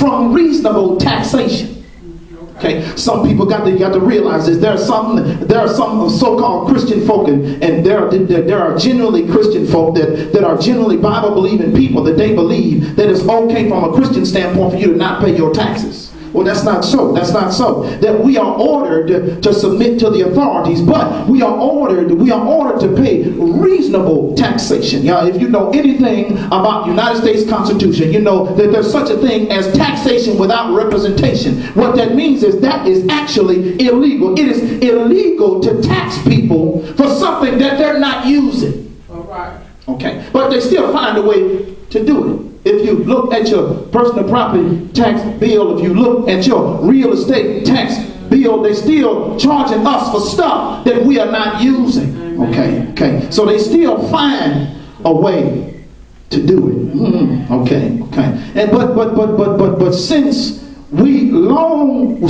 from reasonable taxation. Okay, some people got to realize this. There are some so-called Christian folk, and there are genuinely Christian folk that are genuinely Bible-believing people, that they believe that it's okay from a Christian standpoint for you to not pay your taxes. Well, that's not so. That's not so. That we are ordered to submit to the authorities, but we are ordered to pay reasonable taxation. Yeah, if you know anything about United States Constitution, you know that there's such a thing as taxation without representation. What that means is that is actually illegal. It is illegal to tax people for something that they're not using. All right. Okay, but they still find a way to do it. If you look at your personal property tax bill, if you look at your real estate tax bill, they're still charging us for stuff that we are not using. Okay. So they still find a way to do it. Okay. And but since we belong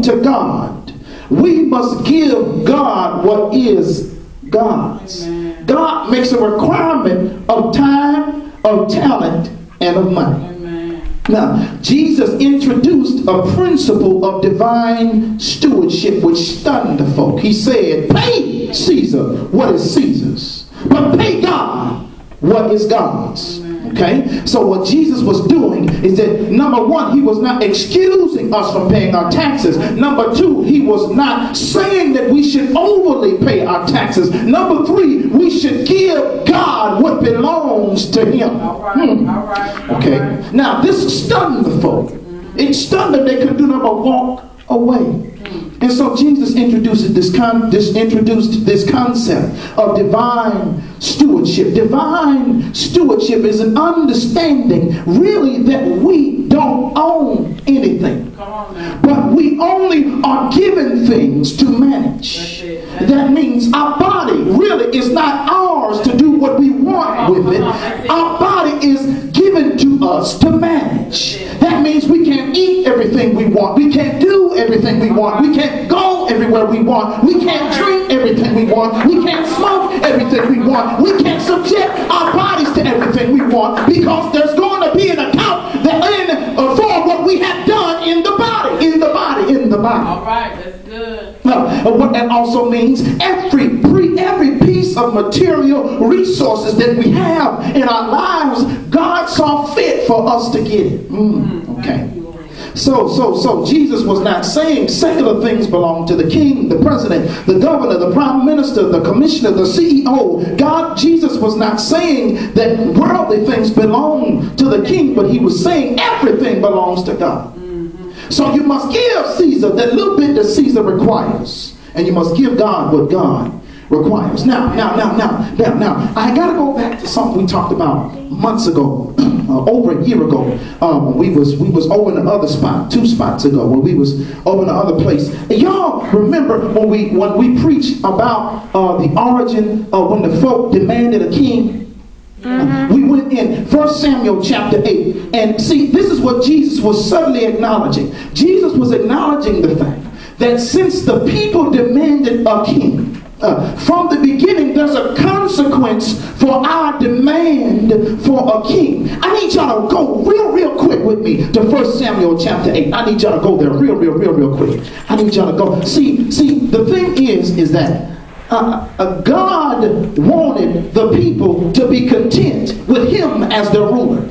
to God, we must give God what is God's. God makes a requirement of time, of talent, and of money. Amen. Now, Jesus introduced a principle of divine stewardship which stunned the folk. He said, pay Caesar what is Caesar's, but pay God what is God's. Okay, so what Jesus was doing is that, number one, he was not excusing us from paying our taxes. Number two, he was not saying that we should overly pay our taxes. Number three, we should give God what belongs to him. All right. Okay, now this stunned the folk. It stunned them. They couldn't do nothing but walk away. And so Jesus introduced this concept of divine stewardship. Divine stewardship is an understanding, really, that we don't own anything. But we only are given things to manage. That means our body really is not ours to do what we want with it. Our body is given to us to manage. That means we can't eat everything we want. We can't do everything we want. We can't go everywhere we want. We can't drink everything we want. We can't smoke everything we want. We can't subject our bodies to everything we want, because there's going to be an account for what we have done in the body. All right, that's good. What that also means, every piece of material resources that we have in our lives, God saw fit for us to get it. Okay. So Jesus was not saying secular things belong to the king, the president, the governor, the prime minister, the commissioner, the CEO. Jesus was not saying that worldly things belong to the king, but he was saying everything belongs to God. So you must give Caesar that little bit that Caesar requires, and you must give God what God requires. Now, I got to go back to something we talked about months ago, over a year ago. We was over in the other spot, 2 spots ago, when we was over in the other place. And y'all remember when we preached about the origin of when the folk demanded a king? We went in 1 Samuel chapter 8, and see, this is what Jesus was suddenly acknowledging. Jesus was acknowledging the fact that since the people demanded a king, from the beginning there's a consequence for our demand for a king. I need y'all to go real quick with me to 1 Samuel chapter 8. I need y'all to go there real quick. I need y'all to go. See, the thing is that God wanted the people to be content with him as their ruler.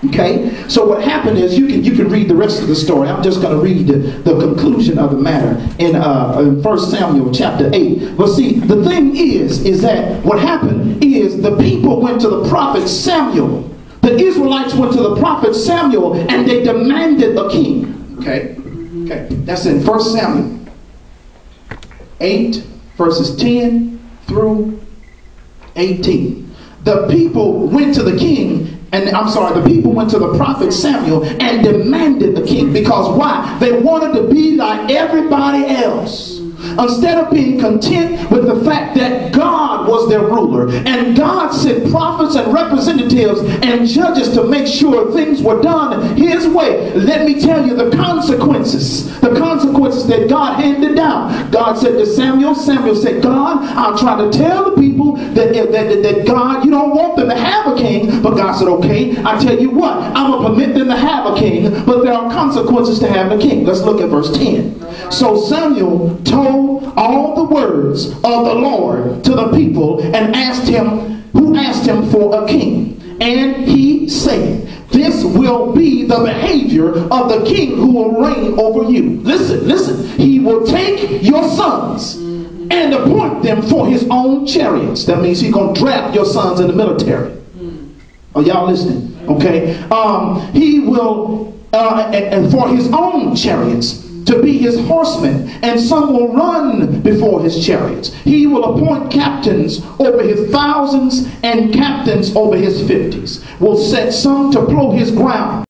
Okay, so what happened is, you can read the rest of the story. I'm just going to read the conclusion of the matter in 1 Samuel chapter 8. But see, the thing is that what happened is the people went to the prophet Samuel. The Israelites went to the prophet Samuel and they demanded a king. Okay, that's in 1 Samuel 8 verses 10 through 18. The people went to the king. The people went to the prophet Samuel and demanded the king. Because why? They wanted to be like everybody else. instead of being content with the fact that God was their ruler and God sent prophets and representatives and judges to make sure things were done his way, let me tell you the consequences that God handed down. God said to Samuel said, God, I'm trying to tell the people that God, you don't want them to have a king. But God said, okay, I tell you what, I'm going to permit them to have a king, but there are consequences to having a king. Let's look at verse 10. So Samuel told all the words of the Lord to the people and asked him for a king. And he said, this will be the behavior of the king who will reign over you. Listen. He will take your sons and appoint them for his own chariots. That means he's going to draft your sons in the military. Are y'all listening? Okay. He will, and for his own chariots, to be his horsemen, and some will run before his chariots. He will appoint captains over his thousands and captains over his 50s. Will set some to plow his ground